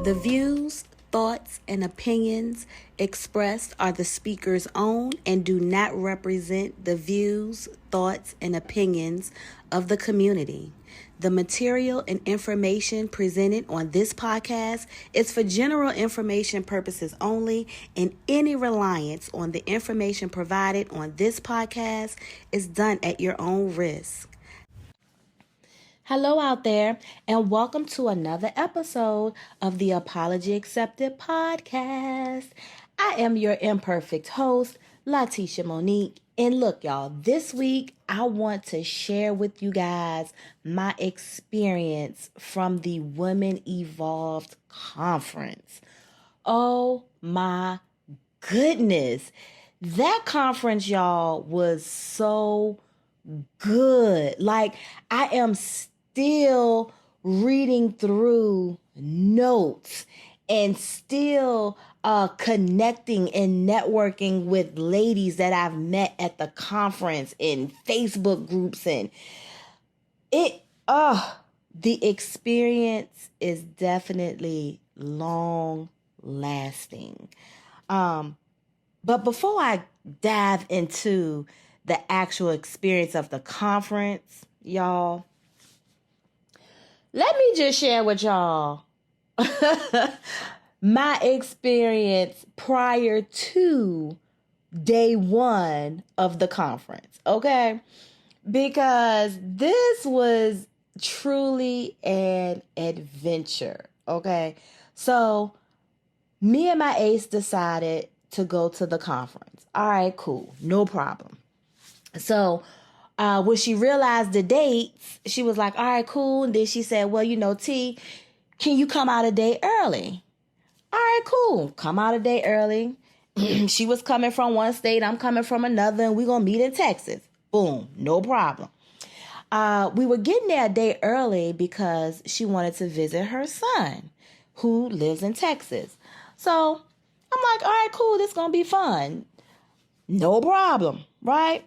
The views, thoughts, and opinions expressed are the speaker's own and do not represent the views, thoughts, and opinions of the community. The material and information presented on this podcast is for general information purposes only, and any reliance on the information provided on this podcast is done at your own risk. Hello out there, and welcome to another episode of the Apology Accepted podcast. I am your imperfect host, Latisha Monique. And look, y'all, this week I want to share with you guys my experience from the Women Evolved Conference. Oh my goodness. That conference, y'all, was so good. Like, I am still reading through notes and still connecting and networking with ladies that I've met at the conference in Facebook groups, and the experience is definitely long lasting. But before I dive into the actual experience of the conference, y'all, let me just share with y'all my experience prior to day one of the conference, okay? Because this was truly an adventure, okay? So me and my ace decided to go to the conference. All right, cool, no problem. So when she realized the dates, she was like, all right, cool. And then she said, well, T, can you come out a day early? All right, cool. Come out a day early. She was coming from one state. I'm coming from another. And we're going to meet in Texas. Boom. No problem. We were getting there a day early because she wanted to visit her son who lives in Texas. So I'm like, all right, cool. This is going to be fun. No problem. Right?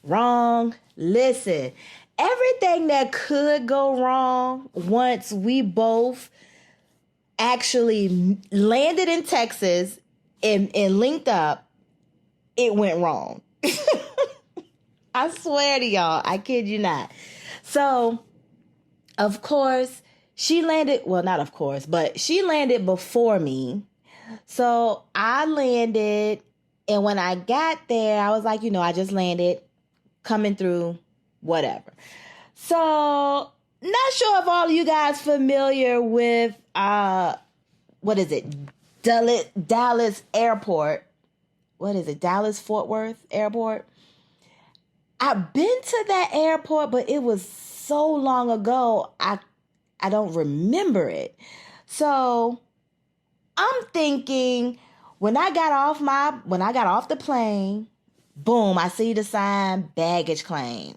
Wrong. Listen, everything that could go wrong once we both actually landed in Texas and linked up, it went wrong. I swear to y'all, I kid you not. So, of course, she landed, well, not of course, but she landed before me. So I landed, and when I got there, I was like, I just landed, coming through, whatever. So, not sure if all of you guys familiar with, what is it? Dallas Airport. What is it? Dallas Fort Worth Airport. I've been to that airport, but it was so long ago, I don't remember it. So, I'm thinking when I got off the plane, boom, I see the sign, baggage claim,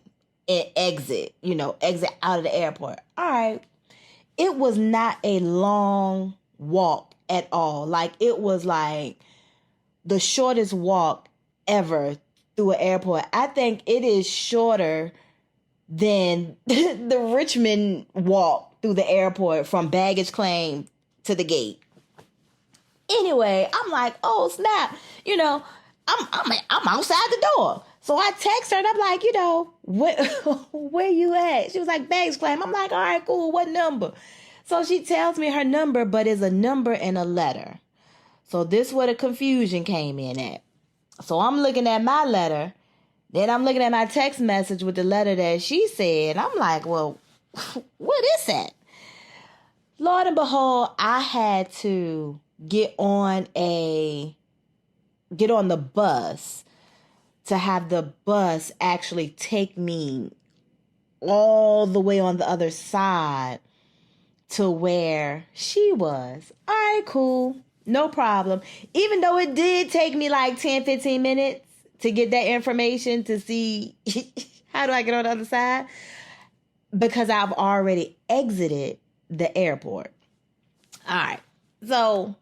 and exit out of the airport. All right. It was not a long walk at all. Like, it was like the shortest walk ever through an airport. I think it is shorter than the Richmond walk through the airport from baggage claim to the gate. Anyway, I'm like, oh, snap. I'm outside the door. So I text her and I'm like, where you at? She was like, bags claim. I'm like, all right, cool. What number? So she tells me her number, but it's a number and a letter. So this where the confusion came in at. So I'm looking at my letter. Then I'm looking at my text message with the letter that she said. I'm like, well, what is that? Lord and behold, I had to get on the bus to have the bus actually take me all the way on the other side to where she was. All right, cool. No problem. Even though it did take me like 10, 15 minutes to get that information to see how do I get on the other side, because I've already exited the airport. All right. So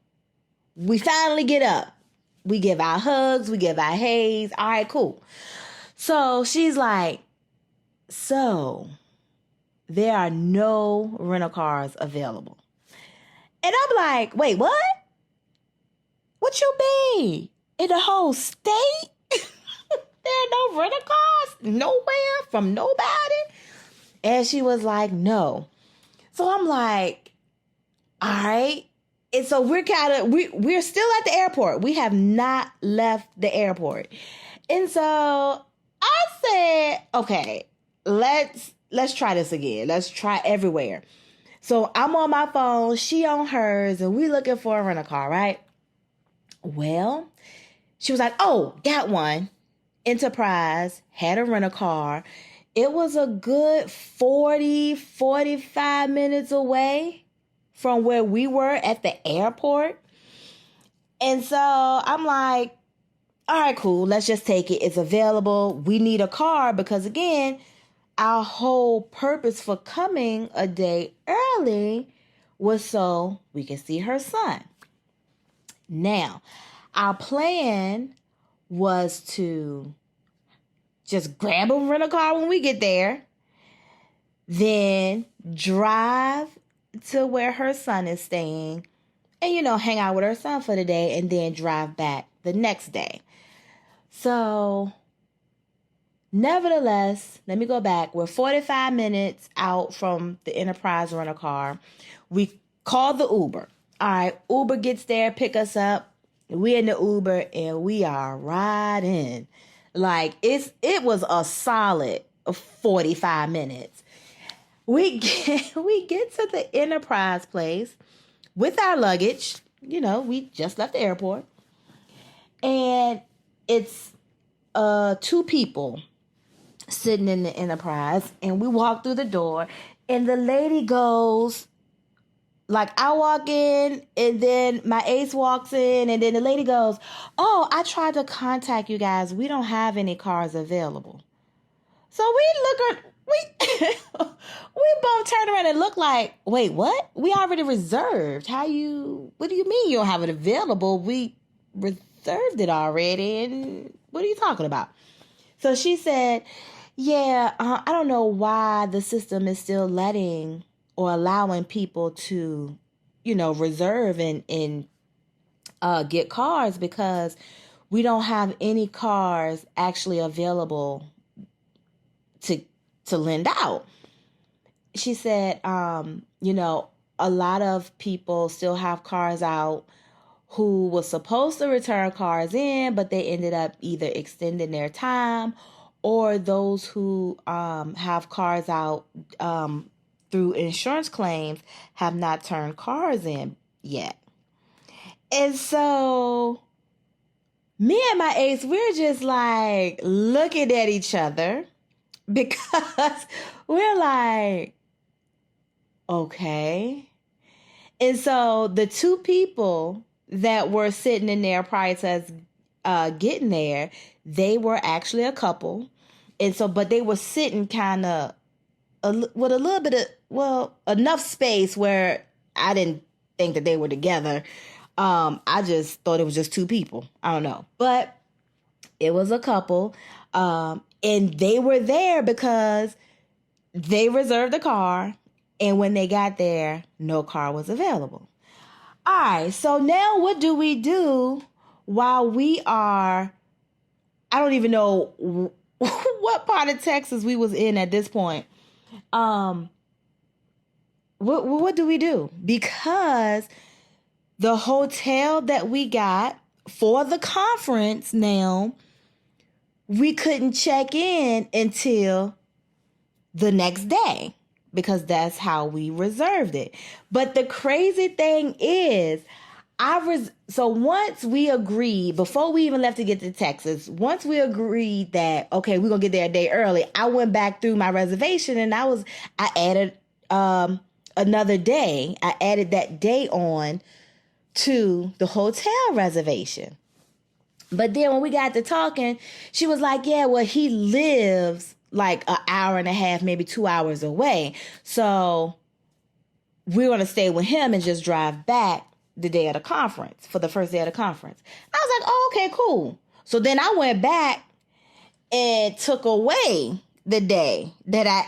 we finally get up. We give our hugs. We give our hays. All right, cool. So she's like, so there are no rental cars available. And I'm like, wait, what? What you mean? In the whole state? There are no rental cars nowhere from nobody? And she was like, no. So I'm like, all right. And so we're still at the airport. We have not left the airport. And so I said, okay, let's try this again. Let's try everywhere. So I'm on my phone, she on hers, and we looking for a rental car, right? Well, she was like, oh, got one. Enterprise had a rental car. It was a good 45 minutes away from where we were at the airport. And so I'm like, all right, cool. Let's just take it. It's available. We need a car because, again, our whole purpose for coming a day early was so we could see her son. Now, our plan was to just grab a rental car when we get there, then drive to where her son is staying and, hang out with her son for the day and then drive back the next day. So, nevertheless, let me go back. We're 45 minutes out from the Enterprise rental car. We call the Uber. All right, Uber gets there, pick us up. We in the Uber and we are riding. Like it was a solid 45 minutes. We get to the Enterprise place with our luggage. We just left the airport. And it's 2 people sitting in the Enterprise, and we walk through the door, and the lady goes, like, I walk in, and then my ace walks in, and then the lady goes, oh, I tried to contact you guys. We don't have any cars available. So we both turn around and look like, wait, what? We already reserved. What do you mean you don't have it available? We reserved it already, and what are you talking about? So she said, yeah, I don't know why the system is still letting or allowing people to, reserve and get cars, because we don't have any cars actually available to lend out. She said, a lot of people still have cars out who was supposed to return cars in, but they ended up either extending their time, or those who have cars out through insurance claims have not turned cars in yet. And so me and my ace, we're just like looking at each other, because we're like, okay. And so the 2 people that were sitting in there prior to us getting there, they were actually a couple. And so, but they were sitting kind of with a little bit of, enough space where I didn't think that they were together. I just thought it was just 2 people. I don't know. But it was a couple. And they were there because they reserved a car. And when they got there, no car was available. All right. So now what do we do while we are, I don't even know what part of Texas we was in at this point. What do we do? Because the hotel that we got for the conference now, we couldn't check in until the next day, because that's how we reserved it. But the crazy thing is, so once we agreed, before we even left to get to Texas, once we agreed that, okay, we're going to get there a day early, I went back through my reservation and I added another day. I added that day on to the hotel reservation. But then when we got to talking, she was like, yeah, well, he lives like an hour and a half, maybe 2 hours away. So we're going to stay with him and just drive back the day of the conference, for the first day of the conference. I was like, oh, okay, cool. So then I went back and took away the day that I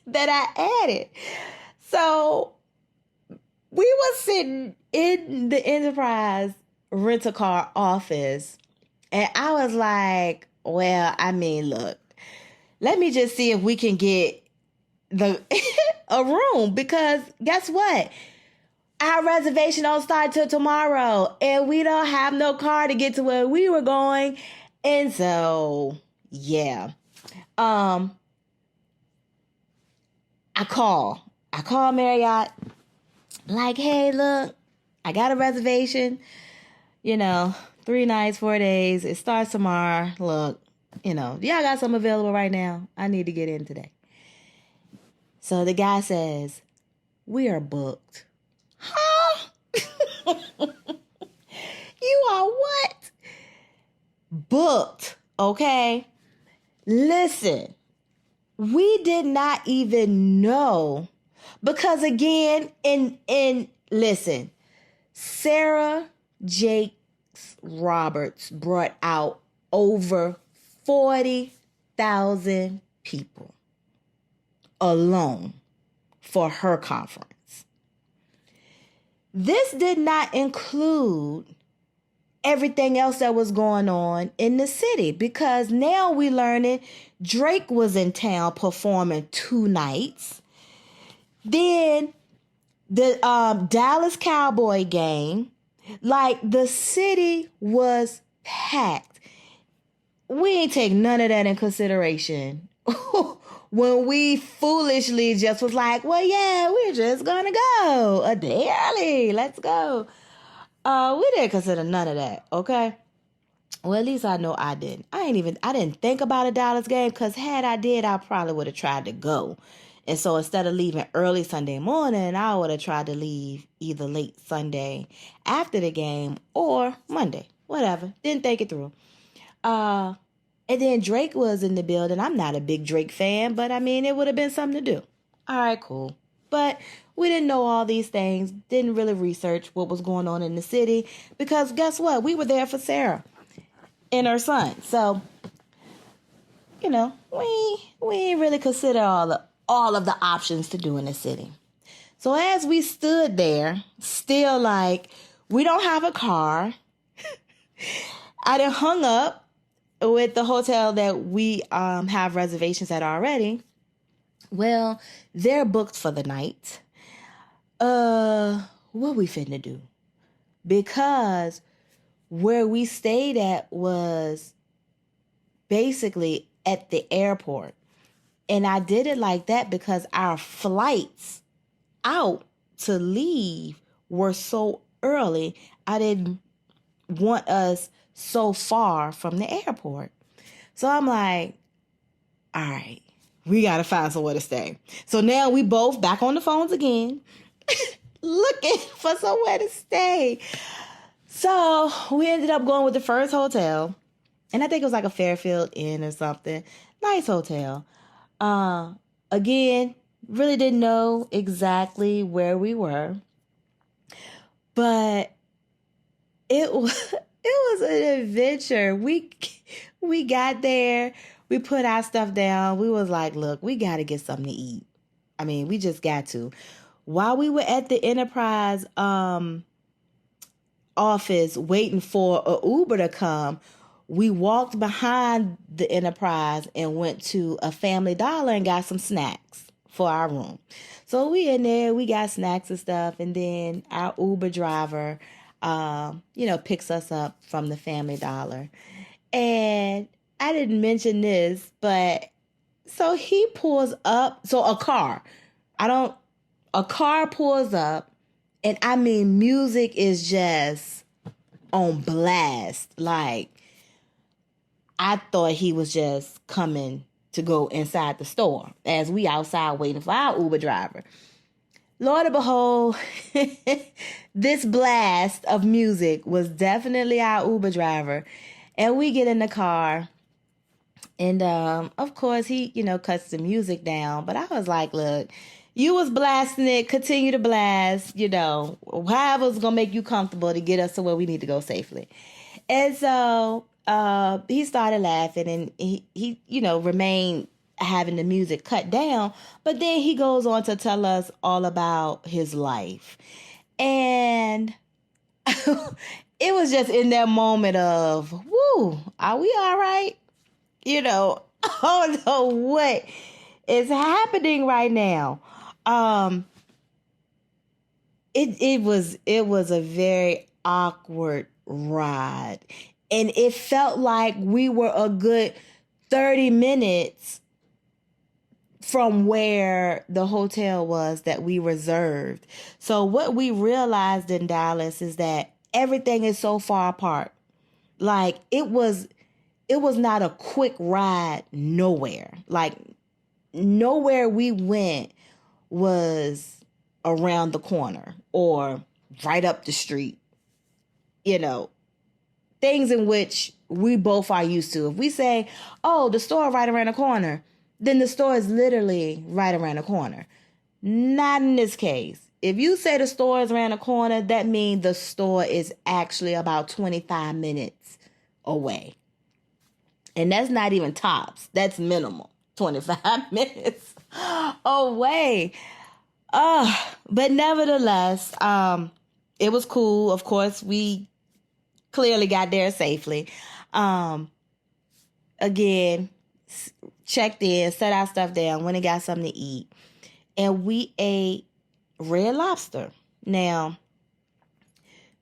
that I added. So We were sitting in the Enterprise rent-a-car office, and I was like, well, I mean, look, let me just see if we can get the a room, because guess what? Our reservation don't start till tomorrow, and we don't have no car to get to where we were going. And so, yeah. I call Marriott, like, hey, look, I got a reservation, 3 nights, 4 days. It starts tomorrow. Look, y'all got some available right now. I need to get in today. So the guy says, we are booked. Huh? You are what? Booked, okay? Listen, we did not even know, because again, listen, Sarah Jakes Roberts brought out over 40,000 people alone for her conference. This did not include everything else that was going on in the city, because now we learning Drake was in town performing 2 nights. Then the Dallas Cowboy game, like the city was packed. We ain't take none of that in consideration when we foolishly just was like, well, yeah, we're just gonna go a day early. Let's go. We didn't consider none of that, okay? Well, at least I know I didn't. I didn't think about a Dallas game, because had I did, I probably would have tried to go. And so instead of leaving early Sunday morning, I would have tried to leave either late Sunday after the game or Monday, whatever. Didn't think it through. And then Drake was in the building. I'm not a big Drake fan, but I mean, it would have been something to do. All right, cool. But we didn't know all these things, didn't really research what was going on in the city, because guess what? We were there for Sarah and her son. So, we ain't really consider all of the options to do in the city. So as we stood there, still like, we don't have a car. I done hung up with the hotel that we have reservations at already. Well, they're booked for the night. What we finna do? Because where we stayed at was basically at the airport. And I did it like that because our flights out to leave were so early. I didn't want us so far from the airport. So I'm like, all right, we got to find somewhere to stay. So now we both back on the phones again, looking for somewhere to stay. So we ended up going with the first hotel. And I think it was like a Fairfield Inn or something. Nice hotel. Again, really didn't know exactly where we were. But it was an adventure. We got there. We put our stuff down. We was like, look, we got to get something to eat. I mean, we just got to. While we were at the Enterprise office waiting for an Uber to come, we walked behind the Enterprise and went to a Family Dollar and got some snacks for our room. So we in there, we got snacks and stuff, and then our Uber driver, picks us up from the Family Dollar. And I didn't mention this, but so he pulls up, so a car pulls up, and I mean, music is just on blast. Like, I thought he was just coming to go inside the store as we outside waiting for our Uber driver. Lord of behold, this blast of music was definitely our Uber driver. And we get in the car, and of course he, cuts the music down. But I was like, look, you was blasting it, continue to blast, however's gonna make you comfortable to get us to where we need to go safely. And so he started laughing, and he remained having the music cut down. But then he goes on to tell us all about his life. And it was just in that moment of, woo, are we all right? I don't know what is happening right now. It was a very awkward ride. And it felt like we were a good 30 minutes from where the hotel was that we reserved. So what we realized in Dallas is that everything is so far apart. Like it was not a quick ride nowhere. Like nowhere we went was around the corner or right up the street. Things in which we both are used to. If we say, oh, the store right around the corner, then the store is literally right around the corner. Not in this case. If you say the store is around the corner, that means the store is actually about 25 minutes away. And that's not even tops. That's minimal. 25 minutes away. But nevertheless, it was cool. Of course, we clearly got there safely. Again, checked in, set our stuff down, went and got something to eat. And we ate Red Lobster. Now,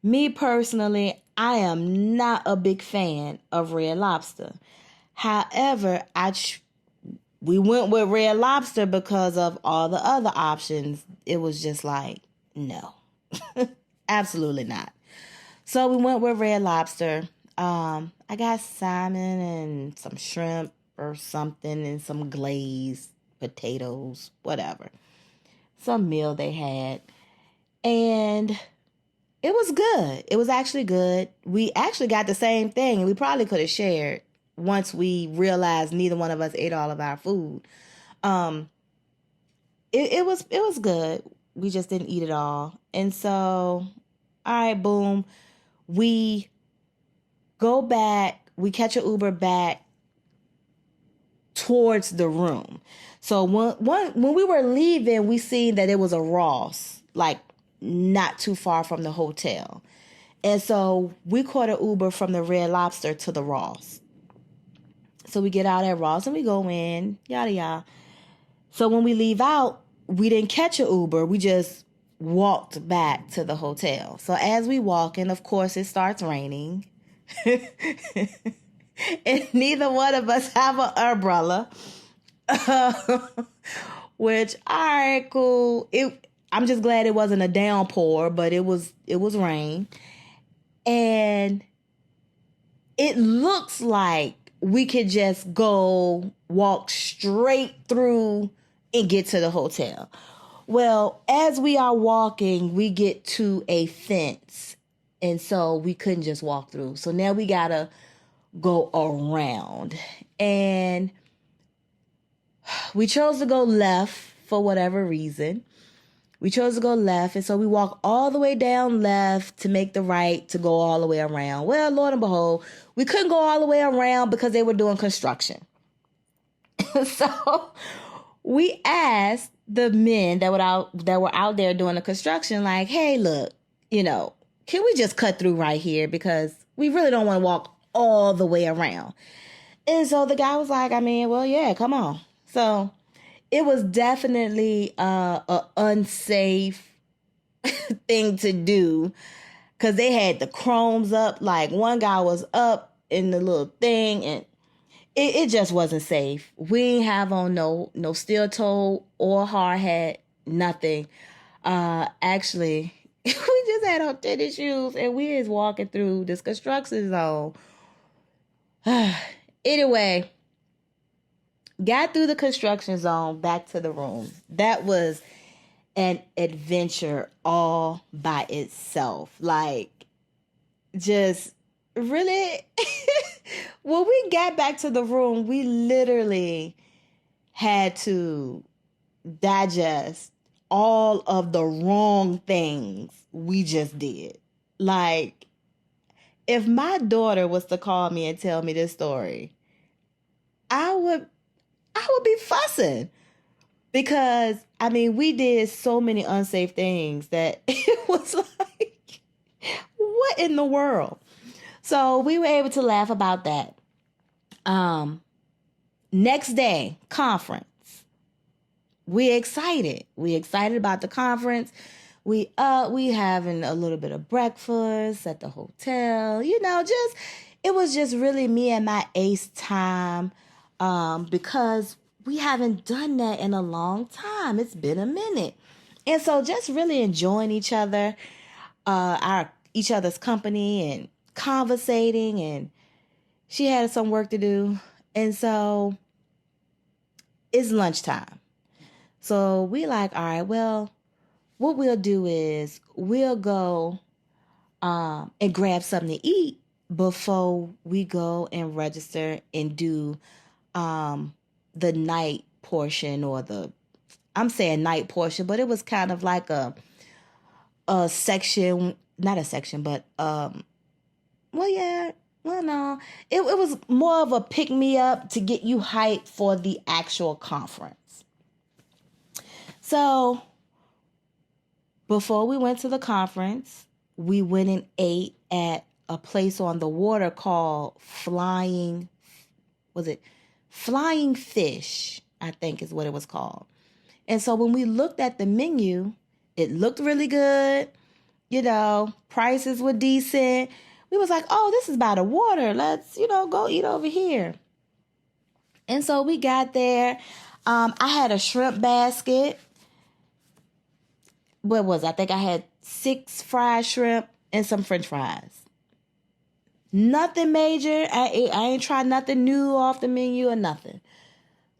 me personally, I am not a big fan of Red Lobster. However, we went with Red Lobster because of all the other options. It was just like, no, absolutely not. So we went with Red Lobster. I got salmon and some shrimp or something and some glazed potatoes, whatever. Some meal they had. And it was good. It was actually good. We actually got the same thing, and we probably could have shared once we realized neither one of us ate all of our food. It was good. We just didn't eat it all. And so, all right, boom. We go back. We catch an Uber back towards the room. So when we were leaving, we seen that it was a Ross, like not too far from the hotel. And so we caught an Uber from the Red Lobster to the Ross. So we get out at Ross and we go in, yada yada. So when we leave out, we didn't catch an Uber. We just walked back to the hotel. So as we walk in, of course, it starts raining. And neither one of us have an umbrella. Which, all right, cool. I'm just glad it wasn't a downpour, but it was rain. And it looks like we could just go walk straight through and get to the hotel. Well, as we are walking, we get to a fence. And so we couldn't just walk through. So now we gotta go around. And we chose to go left for whatever reason. We chose to go left, and so we walk all the way down left to make the right to go all the way around. Well, Lord and behold, we couldn't go all the way around because they were doing construction. So we asked the men that were out there doing the construction, like, hey, look, can we just cut through right here because we really don't want to walk all the way around. And so the guy was like, well, yeah, come on. So it was definitely a unsafe thing to do because they had the chromes up. Like one guy was up in the little thing, and it just wasn't safe. We didn't have on no steel toe or hard hat, nothing. Actually, we just had on tennis shoes, and we is walking through this construction zone. Anyway, got through the construction zone back to the room. That was an adventure all by itself. Like, just really, when we got back to the room, we literally had to digest all of the wrong things we just did. Like, if my daughter was to call me and tell me this story, I would be fussing. Because, I mean, we did so many unsafe things that it was like, what in the world? So we were able to laugh about that. Next day, conference. We excited. We excited about the conference. We having a little bit of breakfast at the hotel. Just it was just really me and my ace time, because we haven't done that in a long time. It's been a minute, and so just really enjoying each other's company and conversating. And she had some work to do, and so it's lunchtime. So we like, all right, well, what we'll do is we'll go and grab something to eat before we go and register and do the night portion, or I'm saying night portion, but it was kind of like a section, not a section, but no, it was more of a pick me up to get you hyped for the actual conference. So before we went to the conference, we went and ate at a place on the water called Flying Fish, I think is what it was called. And so when we looked at the menu, it looked really good. Prices were decent. We was like, oh, this is by the water. Let's, go eat over here. And so we got there. I had a shrimp basket. What was it? I think I had 6 fried shrimp and some French fries. Nothing major. I ain't tried nothing new off the menu or nothing.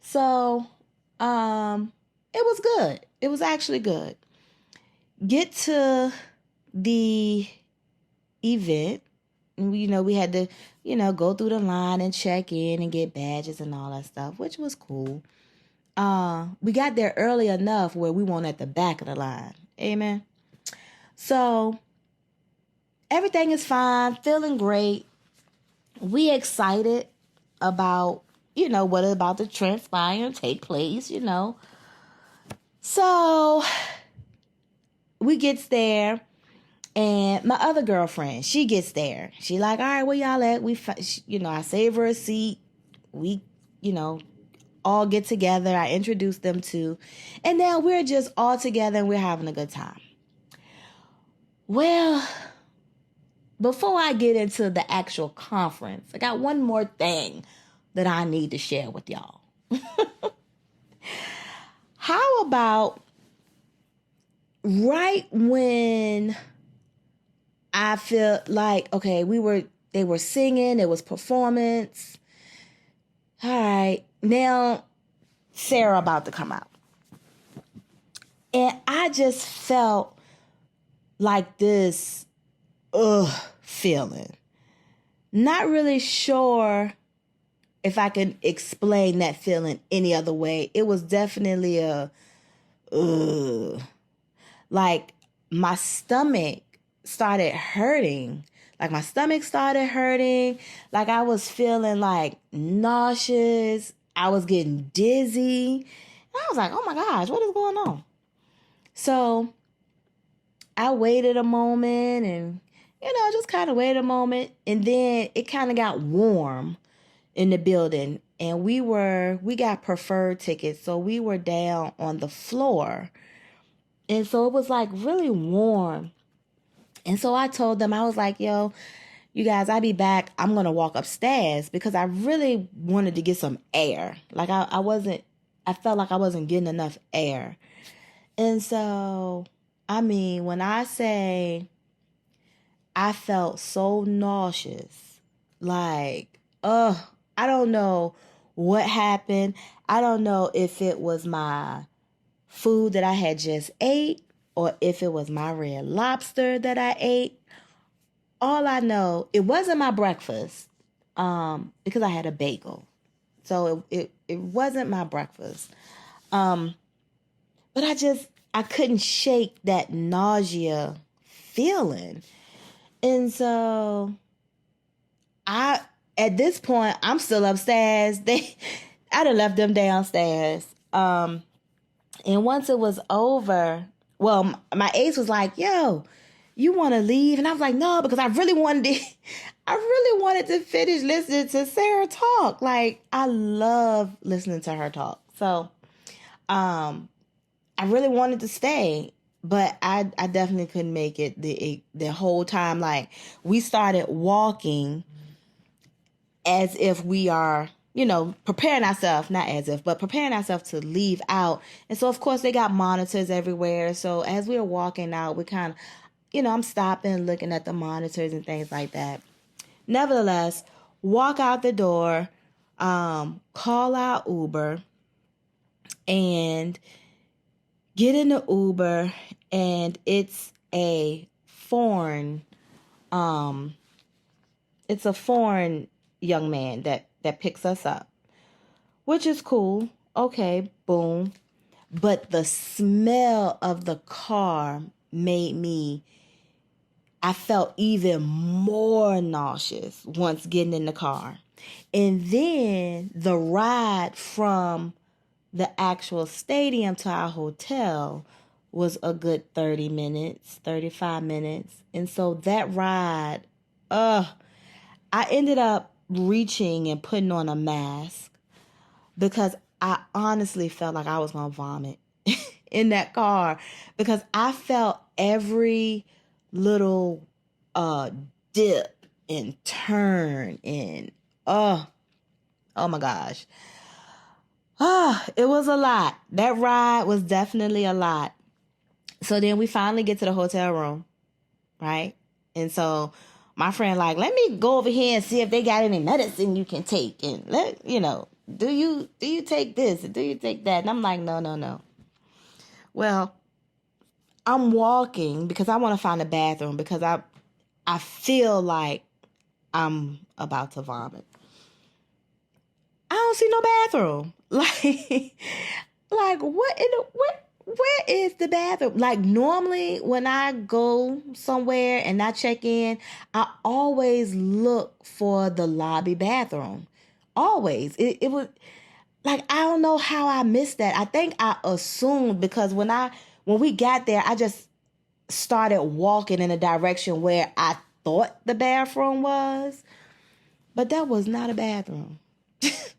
So, it was good. It was actually good. Get to the event. We had to, go through the line and check in and get badges and all that stuff, which was cool. We got there early enough where we weren't at the back of the line. Amen. So everything is fine, feeling great. We excited about, what is about to transpire and take place, So we gets there, and my other girlfriend, she gets there. She like, all right, where y'all at? I save her a seat. We, all get together. I introduce them to, and now we're just all together and we're having a good time. Well, before I get into the actual conference, I got one more thing that I need to share with y'all. How about right when I feel like, okay, they were singing, it was performance. All right, now Sarah about to come out. And I just felt like this feeling. Not really sure if I can explain that feeling any other way. It was definitely like my stomach started hurting. Like I was feeling like nauseous. I was getting dizzy. And I was like, oh my gosh, what is going on? So I waited a moment and, just kind of waited a moment. And then it kind of got warm in the building. And we got preferred tickets. So we were down on the floor. And so it was like really warm. And so I told them, I was like, yo, you guys, I'll be back. I'm going to walk upstairs because I really wanted to get some air. Like I felt like I wasn't getting enough air. And so, when I say I felt so nauseous, like, I don't know what happened. I don't know if it was my food that I had just ate or if it was my Red Lobster that I ate. All I know, it wasn't my breakfast, because I had a bagel. So it wasn't my breakfast. But I couldn't shake that nausea feeling. And so at this point, I'm still upstairs. I done left them downstairs. And once it was over, well, my ace was like, yo, you want to leave? And I was like, no, because I really wanted to finish listening to Sarah talk. Like, I love listening to her talk. So, I really wanted to stay, but I definitely couldn't make it the whole time. Like, we started walking as if we are, preparing ourselves, not as if, but preparing ourselves to leave out. And so, of course, they got monitors everywhere. So as we were walking out, we kind of, I'm stopping, looking at the monitors and things like that. Nevertheless, walk out the door, call out Uber, and get in the Uber, and it's a foreign young man that picks us up, which is cool. Okay, boom. But the smell of the car I felt even more nauseous once getting in the car. And then the ride from the actual stadium to our hotel was a good 30 minutes, 35 minutes. And so that ride, I ended up reaching and putting on a mask because I honestly felt like I was going to vomit in that car, because I felt every little dip and turn and oh my gosh. It was a lot. That ride was definitely a lot. So then we finally get to the hotel room, right? And so my friend like, let me go over here and see if they got any medicine you can take. And do you take this? Do you take that? And I'm like, no. Well, I'm walking because I want to find a bathroom because I feel like I'm about to vomit. I don't see no bathroom. Like where is the bathroom? Like, normally when I go somewhere and I check in, I always look for the lobby bathroom. Always. It was like, I don't know how I missed that. I think I assumed because when we got there, I just started walking in a direction where I thought the bathroom was, but that was not a bathroom. That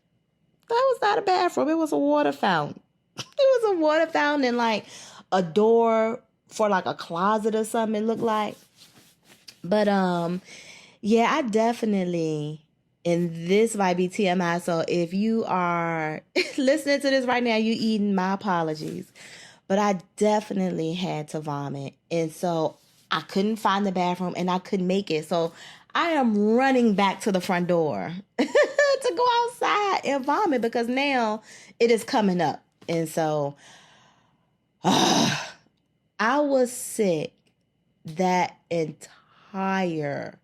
was not a bathroom. It was a water fountain. It was a water fountain and like a door for like a closet or something, it looked like. But yeah, I definitely, and this might be TMI, so if you are listening to this right now, you eating, my apologies. But I definitely had to vomit. And so I couldn't find the bathroom and I couldn't make it. So I am running back to the front door to go outside and vomit because now it is coming up. And so I was sick that entire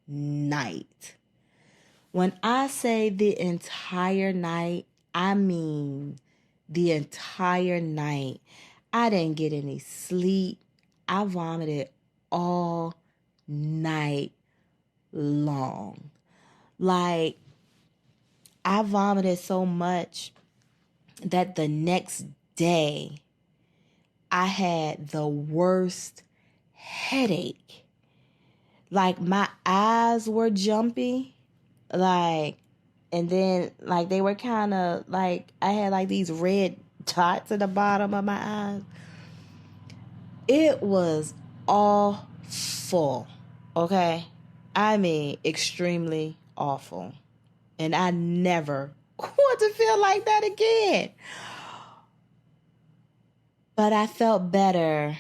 night. When I say the entire night, I mean the entire night. I didn't get any sleep. I vomited all night long. Like, I vomited so much that the next day I had the worst headache. Like, my eyes were jumpy. Like, and then, like, they were kind of, like, I had, like, these red dots at the bottom of my eyes. It was awful, okay? I mean, extremely awful. And I never want to feel like that again. But I felt better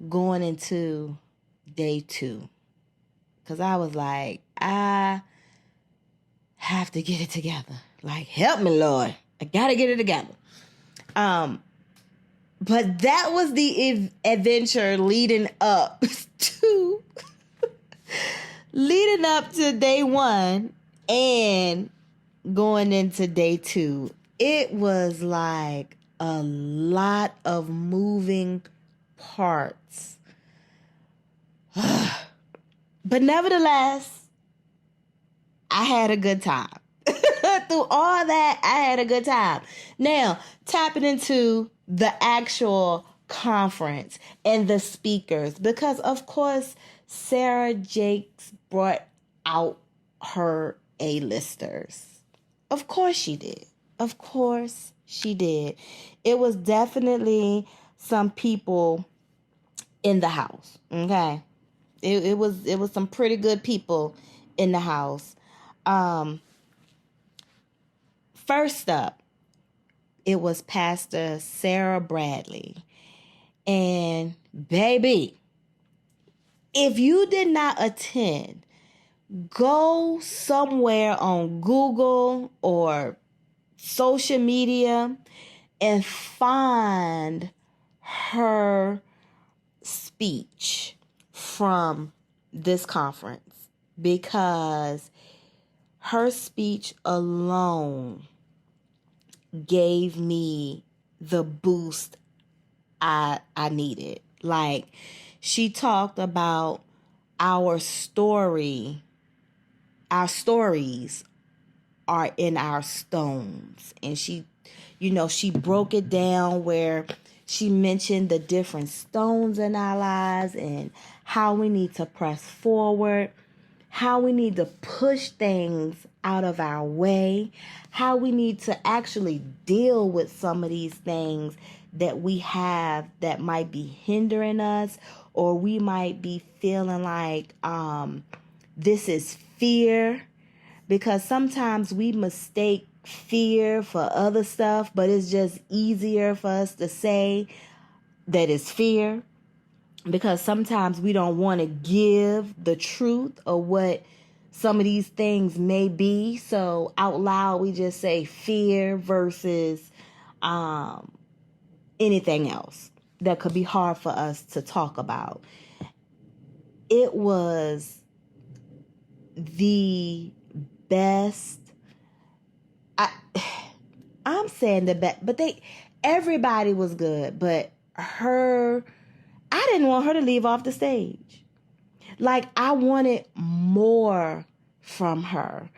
going into day 2. Because I was like, I have to get it together. Like, help me, Lord. I got to get it together. But that was the adventure leading up to day 1 and going into day 2. It was like a lot of moving parts. But nevertheless, I had a good time. Through all that, I had a good time. Now, tapping into the actual conference and the speakers, because of course Sarah Jakes brought out her A-listers. Of course she did. Of course she did. It was definitely some people in the house. Okay. It was some pretty good people in the house. First up, it was Pastor Sarah Bradley. And baby, if you did not attend, go somewhere on Google or social media and find her speech from this conference, because her speech alone gave me the boost I needed. Like, she talked about our stories are in our stones. And she broke it down where she mentioned the different stones in our lives and how we need to press forward, how we need to push things out of our way, how we need to actually deal with some of these things that we have that might be hindering us, or we might be feeling like this is fear, because sometimes we mistake fear for other stuff, but it's just easier for us to say that it's fear, because sometimes we don't want to give the truth of what some of these things may be. So out loud, we just say fear versus anything else that could be hard for us to talk about. It was the best. I'm saying the best, but everybody was good, but her, I didn't want her to leave off the stage. Like, I wanted more from her.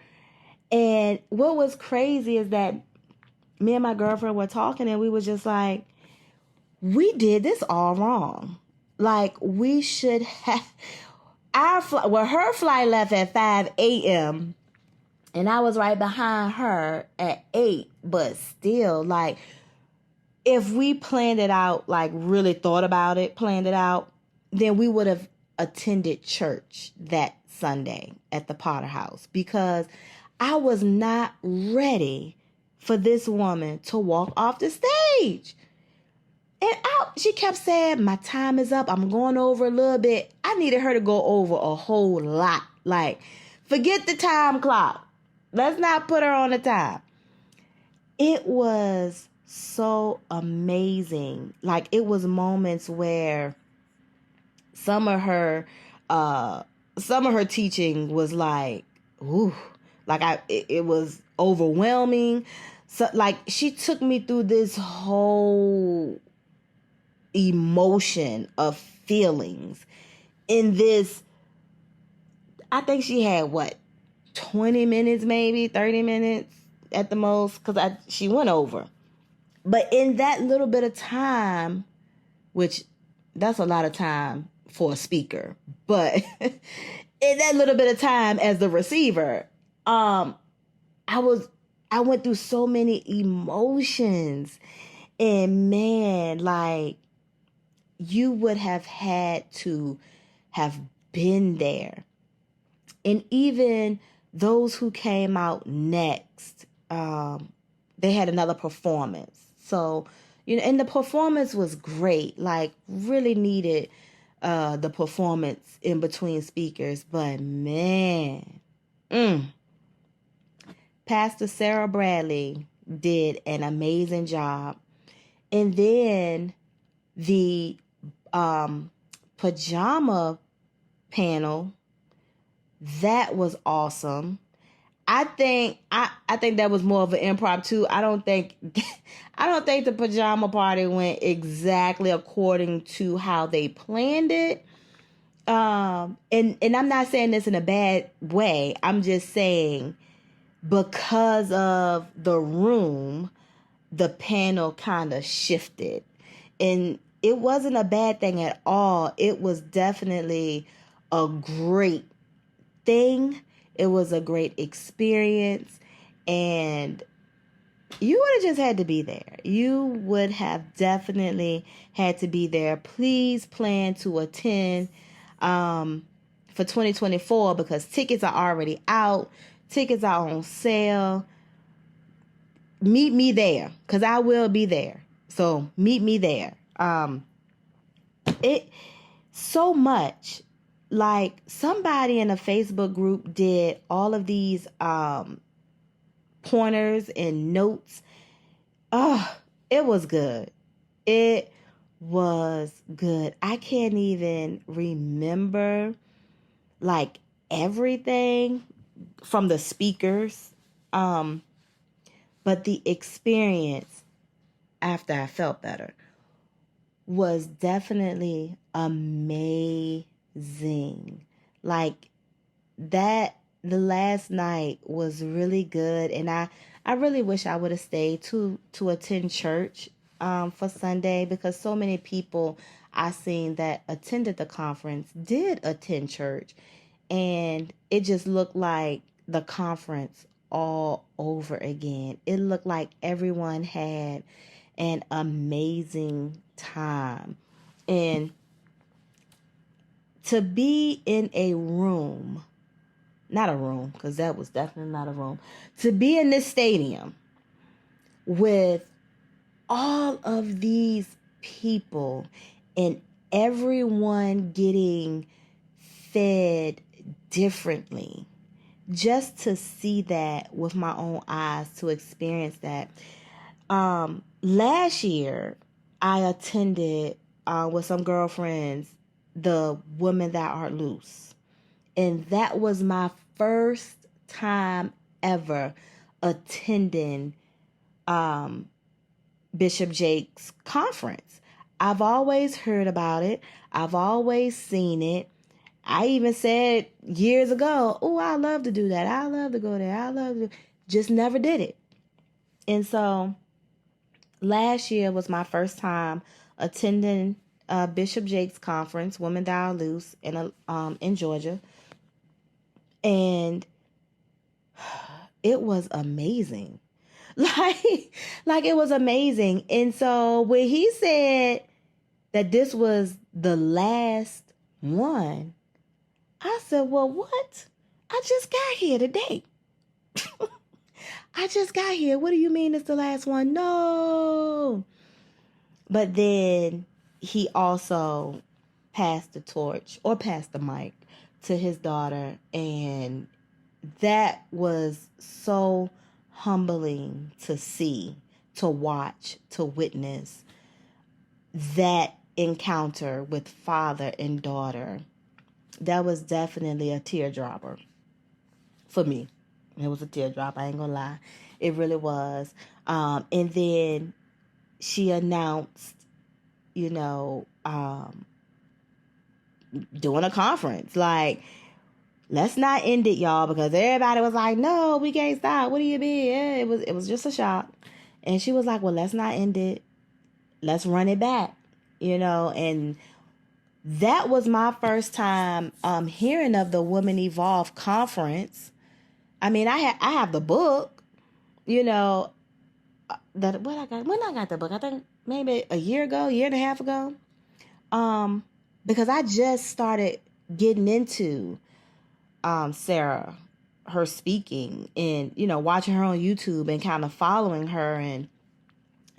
And what was crazy is that me and my girlfriend were talking, and we were just like, we did this all wrong. Like, we should have her flight left at 5 a.m. and I was right behind her at 8. But still, like, if we planned it out, like really thought about it, planned it out, then we would have attended church that Sunday at the Potter House, because I was not ready for this woman to walk off the stage. And she kept saying, my time is up. I'm going over a little bit. I needed her to go over a whole lot. Like, forget the time clock. Let's not put her on the time. It was so amazing. Like, it was moments where some of her teaching was like, ooh, like it was overwhelming. So, like, she took me through this whole emotion of feelings in this. I think she had 20 minutes, maybe 30 minutes at the most, because she went over. But in that little bit of time, which that's a lot of time for a speaker, but in that little bit of time as the receiver, I went through so many emotions. And man, like, you would have had to have been there. And even those who came out next, they had another performance. So, and the performance was great. Like, really needed the performance in between speakers. But man, Pastor Sarah Bradley did an amazing job. And then the pajama panel, that was awesome. I think that was more of an impromptu. I don't think the pajama party went exactly according to how they planned it. And I'm not saying this in a bad way. I'm just saying, because of the room, the panel kind of shifted. And it wasn't a bad thing at all. It was definitely a great thing. It was a great experience. And you would have just had to be there. You would have definitely had to be there. Please plan to attend for 2024 because tickets are already out. Tickets are on sale. Meet me there because I will be there. So meet me there. It so much like somebody in a Facebook group did all of these pointers and notes. It was good. It was good. I can't even remember like everything from the speakers. But the experience after I felt better was definitely amazing. Like that, the last night was really good. And I really wish I would have stayed to attend church for Sunday because so many people I seen that attended the conference did attend church. And it just looked like the conference all over again. It looked like everyone had an amazing time. And to be in a room, not a room, because that was definitely not a room, to be in this stadium with all of these people and everyone getting fed differently, just to see that with my own eyes, to experience that. Last year, I attended with some girlfriends the Women That Art Loose. And that was my first time ever attending Bishop Jake's conference. I've always heard about it. I've always seen it. I even said years ago, oh, I love to do that. I love to go there. I love to, just never did it. And so last year was my first time attending Bishop Jake's conference, Women That Are Loose, in Georgia. And it was amazing. Like it was amazing. And so when he said that this was the last one, I said, well, what? I just got here today. I just got here. What do you mean it's the last one? No. But then he also passed the torch or passed the mic to his daughter. And that was so humbling to see, to watch, to witness that encounter with father and daughter. That was definitely a teardropper for me. It was a teardrop. I ain't gonna lie. It really was. And then she announced, doing a conference. Like, let's not end it, y'all, because everybody was like, no, we can't stop. What do you mean? Yeah, it was just a shock. And she was like, well, let's not end it. Let's run it back, and that was my first time hearing of the Women Evolve conference. I mean, I have the book, that when I got the book, I think maybe a year and a half ago, because I just started getting into Sarah, her speaking, and watching her on YouTube and kind of following her and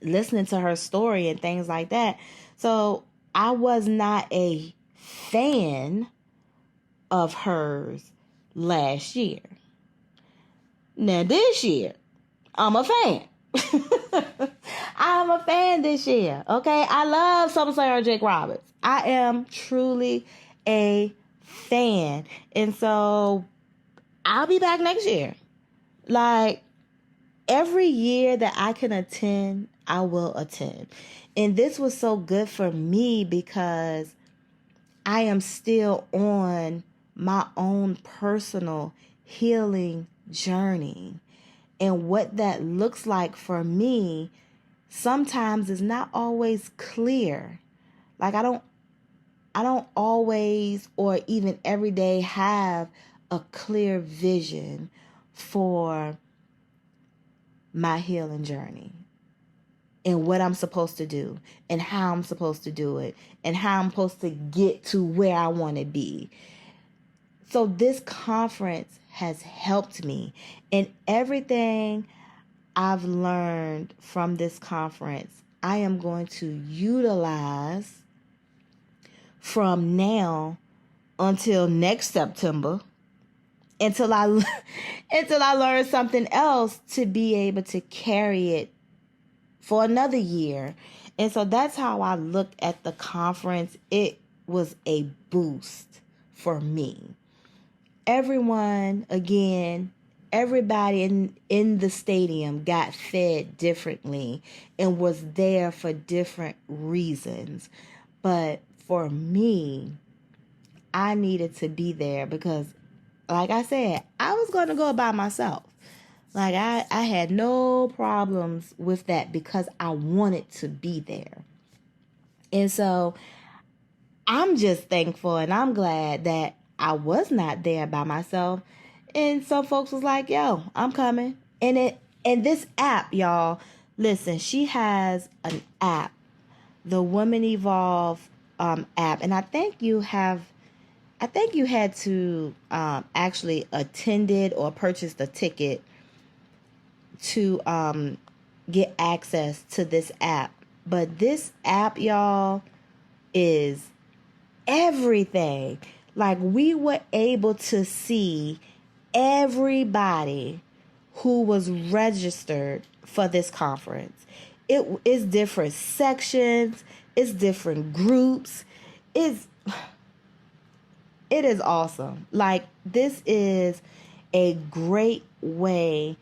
listening to her story and things like that. So I was not a fan of hers last year. Now this year, I'm a fan. I'm a fan this year. Okay, I love some Sarah Jakes Roberts. I am truly a fan, and so I'll be back next year. Like every year that I can attend, I will attend. And this was so good for me because I am still on my own personal healing journey. And what that looks like for me sometimes is not always clear. Like I don't always or even every day have a clear vision for my healing journey and what I'm supposed to do and how I'm supposed to do it and how I'm supposed to get to where I want to be. So this conference has helped me, and everything I've learned from this conference, I am going to utilize from now until next September, until I learn something else to be able to carry it for another year. And so that's how I look at the conference. It was a boost for me. Everybody in the stadium got fed differently and was there for different reasons. But for me, I needed to be there because, like I said, I was going to go by myself. Like I had no problems with that because I wanted to be there. And so I'm just thankful and I'm glad that I was not there by myself. And some folks was like, yo, I'm coming. And this app, y'all, listen, she has an app, the Women Evolve app. And I think you had to actually attend it or purchase the ticket to get access to this app. But this app, y'all, is everything. Like, we were able to see everybody who was registered for this conference. It is different sections, it's different groups. It is awesome. Like, this is a great way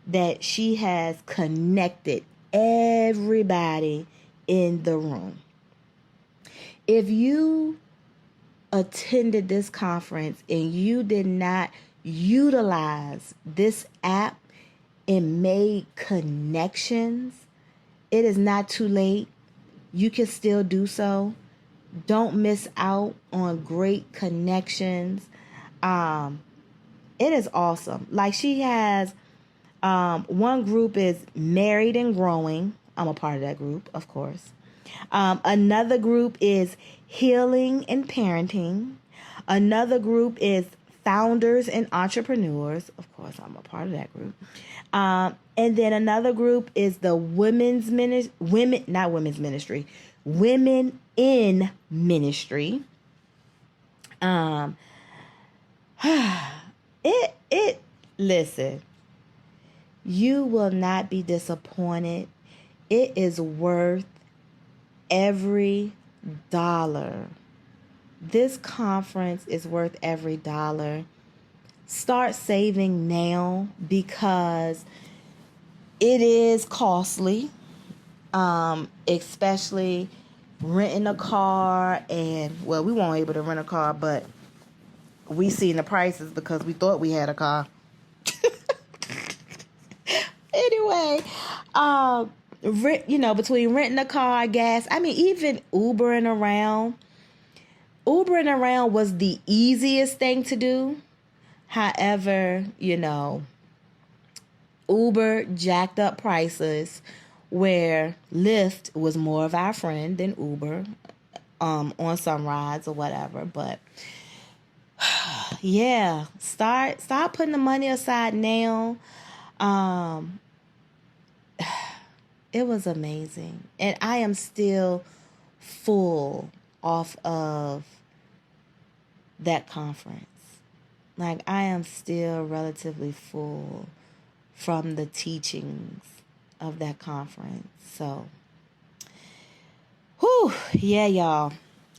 that she has connected everybody in the room. If you attended this conference and you did not utilize this app and made connections, it is not too late. You can still do so. Don't miss out on great connections. It is awesome. Like, she has one group is Married and Growing. I'm a part of that group, of course. Another group is Healing and Parenting. Another group is Founders and Entrepreneurs. Of course, I'm a part of that group. And then another group is the Women in Ministry. Listen, you will not be disappointed. It is worth every dollar. This conference is worth every dollar. Start saving now because it is costly, especially renting a car. And, well, we weren't able to rent a car, but we seen the prices because we thought we had a car. Anyway, between renting a car, gas, even Ubering around. Ubering around was the easiest thing to do. However, Uber jacked up prices where Lyft was more of our friend than Uber on some rides or whatever. But yeah, start putting the money aside now. It was amazing. And I am still full off of that conference. Like, I am still relatively full from the teachings of that conference. So, yeah, y'all.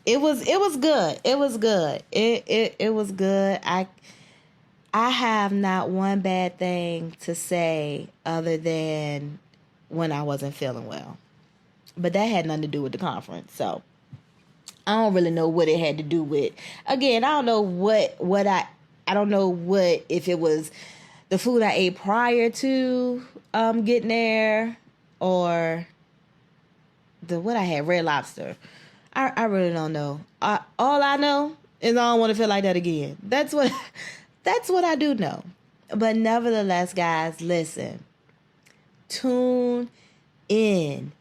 It was good. It was good. It was good. I have not one bad thing to say other than when I wasn't feeling well. But that had nothing to do with the conference. So I don't really know what it had to do with. Again, I don't know I don't know if it was the food I ate prior to getting there, or what I had, Red Lobster. I really don't know. All I know is I don't want to feel like that again. That's what I do know. But nevertheless, guys, listen. Tune in.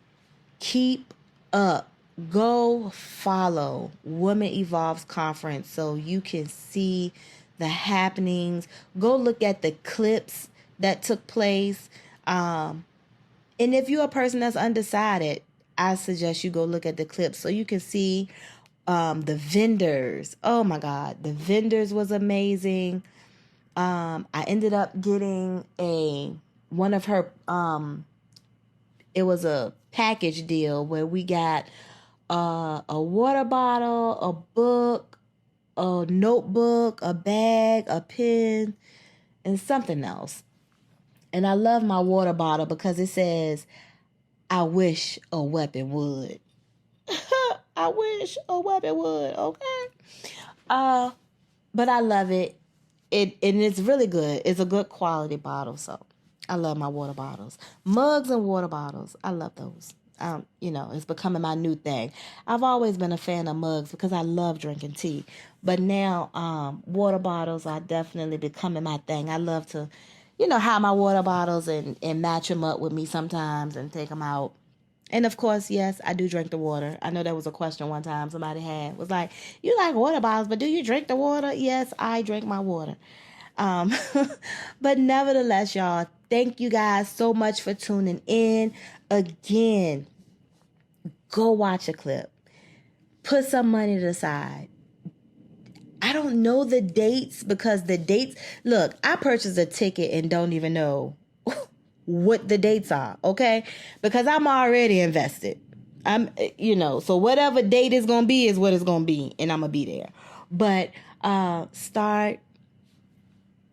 Keep up. Go follow Women Evolves Conference so you can see the happenings. Go look at the clips that took place. And if you're a person that's undecided, I suggest you go look at the clips so you can see the vendors. Oh my God, the vendors was amazing. I ended up getting one of her, it was a package deal where we got a water bottle, a book, a notebook, a bag, a pen, and something else. And I love my water bottle because it says, I wish a weapon would. I wish a weapon would, okay? But I love it. And it's really good. It's a good quality bottle, so I love my water bottles. Mugs and water bottles, I love those. It's becoming my new thing. I've always been a fan of mugs because I love drinking tea. But now water bottles are definitely becoming my thing. I love to have my water bottles and match them up with me sometimes and take them out. And of course, yes, I do drink the water. I know that was a question one time somebody had. Was like, you like water bottles, but do you drink the water? Yes, I drink my water. But nevertheless, y'all, thank you guys so much for tuning in. Again, go watch a clip. Put some money to the side. I don't know the dates because look, I purchased a ticket and don't even know what the dates are, okay? Because I'm already invested. So whatever date is going to be is what it's going to be, and I'm going to be there. But start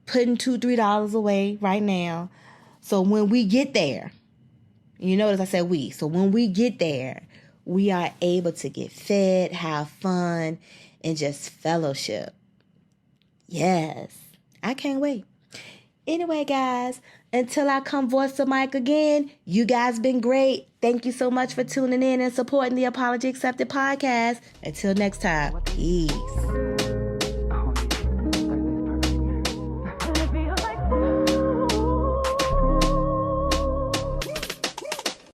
putting $2, $3 away right now. So when we get there, you notice I said we. So when we get there, we are able to get fed, have fun, and just fellowship. Yes, I can't wait. Anyway, guys, until I come voice the mic again, you guys been great. Thank you so much for tuning in and supporting the Apology Accepted podcast. Until next time, peace.